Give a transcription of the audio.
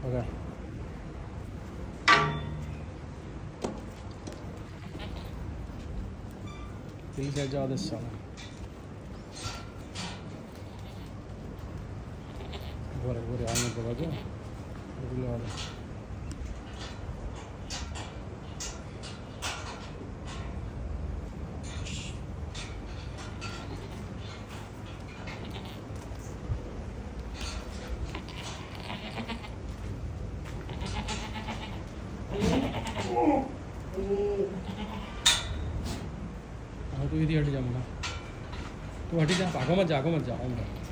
Okay. These are all the song. ঘরে ঘরে আনন্দ বাজে এগুলো হবে हाँ तो ये हट जा मना तो हटी जा आगो मत जा